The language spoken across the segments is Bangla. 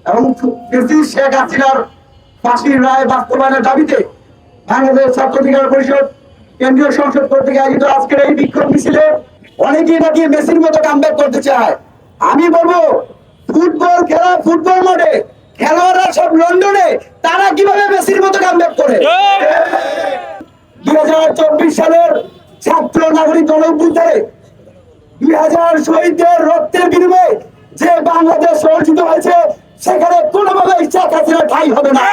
এবং শেখ হাসিনার ফাঁসির রায় বাস্তবায়নের দাবিতে বাংলাদেশ ছাত্র অধিকার পরিষদ কেন্দ্রীয় সংসদ কর্তৃক আয়োজিত আজকের এই বিক্ষোভ মিছিলে অনেকেই নাকি মেসির মতো কামব্যাক করতে চায়। আমি বলবো, ফুটবল খেলা ফুটবল মাঠে, খেলোয়াড়রা সব লন্ডনে, তারা কিভাবে মেসির মতো কামব্যাক করে? 2024 সালের ছাত্র নাগরিক গণঅভ্যুত্থানে 2000 শহীদদের রক্তের বিনিময়ে যে বাংলাদেশ অর্জিত হয়েছে, সেখানে কোনোভাবে শেখ হাসিনা ঠাঁই হবে না।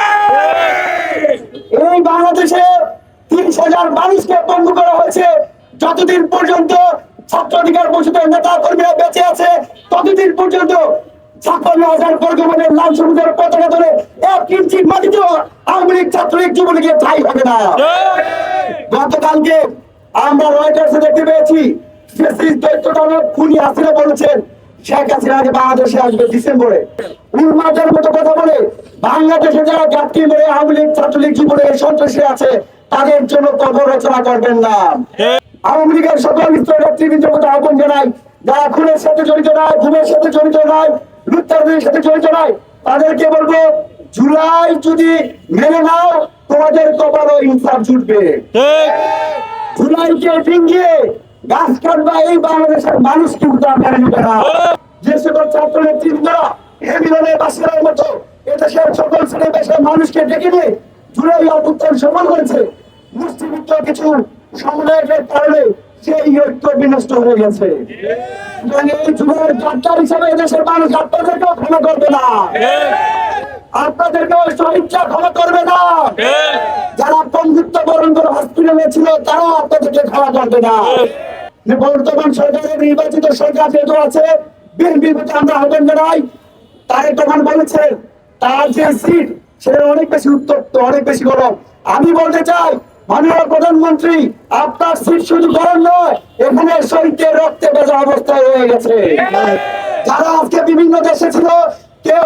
এই বাংলাদেশে 30,000 মানুষকে বন্ধ করা হয়েছে। যতদিন পর্যন্ত ছাত্র অধিকার পরিষদের নেতা কর্মীরা বেঁচে আছে, ততদিন পর্যন্ত 56,000 বর্গমানের লাল সবুজের পতাকা ধরে 1 ইঞ্চি মাটিতেও আওয়ামী লীগ, ছাত্রলীগ, যুবলীগের ঠাঁই হবে না। গতকালকে আমরা রয়টার্সে দেখতে পেয়েছি, খুনি হাসিনা বলেছেন শেখ হাসিনা আগে বাংলাদেশে আসবে ডিসেম্বরে। উন্মাদের মতো কথা বলে বাংলাদেশে যারা ঘাটতি মরে আওয়ামী লীগ, ছাত্রলীগ, যুবলীগের সন্ত্রাসী আছে, তাদের জন্য কবর রচনা করবেন না। আওয়ামী লীগের সকল স্তরের নেতৃবৃন্দকে আহ্বান জানাই, যারা খুনের সাথে জড়িত নয়, ঘুমের সাথে জড়িত নয়, লুটতরাজের সাথে জড়িত নয়, তাদেরকে বলবো, জুলাই যদি মেনে নাও, তোমাদের কপালও ইনসাফ জুটবে। জুলাইকে ডিঙ্গিয়ে গাছ কাটবা এই বাংলাদেশের মানুষ কিন্তু মেনে নেবে না। যে সকল ছাত্র নেতৃবৃন্দরা হেমিলনে বাসিরার মতো এদেশের সকল শ্রেণী পেশার মানুষকে ডেকে নিয়ে জুলাই অভ্যুত্থান সফল করেছে, মুষ্টিবিদ্ধ কিছু সমন্বয়ের কারণে সেই ঐক্য বিনষ্ট হয়ে গেছে। এই জুলাইয়ের গাদ্দার হিসাবে এদেশের মানুষ আপনাদেরকেও ক্ষমা করবে না, আপনাদেরকেও স্বইচ্ছা ক্ষমা করবে না। যারা বন্ধুত্ব বরণ করে হসপিটালে ছিল, তারাও আপনাদেরকে ক্ষমা করবে না। বর্তমান সরকারের নির্বাচিত সরকার যেহেতু আছে, বিএনপির প্রতি আমরা আহ্বান জানাই। তারেক রহমান বলেছেন তার যে সিট, সেটা অনেক বেশি উত্তপ্ত, অনেক বেশি গরম। আমি বলতে চাই, মাননীয় প্রধানমন্ত্রী, আপনার সিট শুধু গরম নয়, এখানে শহীদদের রক্তে ভেজা অবস্থায় রয়ে গেছে। যারা আজকে বিভিন্ন দেশে ছিল, কেউ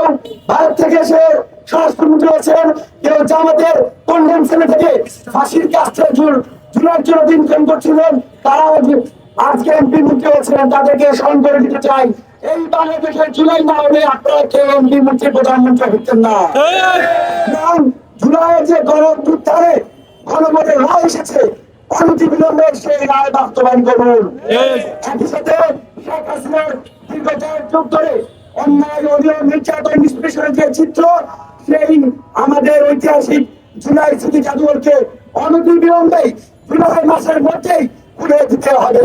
ভারত থেকে এসে স্বরাষ্ট্রমন্ত্রী আছেন, কেউ জামাতের কনভেনশনে থেকে ফাঁসির কাছে ঝুলার জন্য দিনক্ষণ করছিলেন, তারা আজকে এমপি মন্ত্রী হয়েছিলেন, তাদেরকে স্মরণ করে দিতে চাই। এই বাংলাদেশের জুলাই না হলে আপনারা কেউ এমপি মন্ত্রী, প্রধানমন্ত্রী হচ্ছেন না। জুলাইয়ের যে গণঅভ্যুত্থানে গণভোটের রায় এসেছে, অনতিবিলম্বে সেই রায় বাস্তবায়ন করুন। একই সাথে শেখ হাসিনার দীর্ঘ 4 যুগ ধরে অন্যায়, অনিয়ম, নির্যাতন, নিষ্পেষণের যে চিত্র, সেই আমাদের ঐতিহাসিক জুলাই স্মৃতি জাদুঘরকে অনতিবিলম্বে জুলাই মাসের মধ্যেই খুলে দিতে হবে।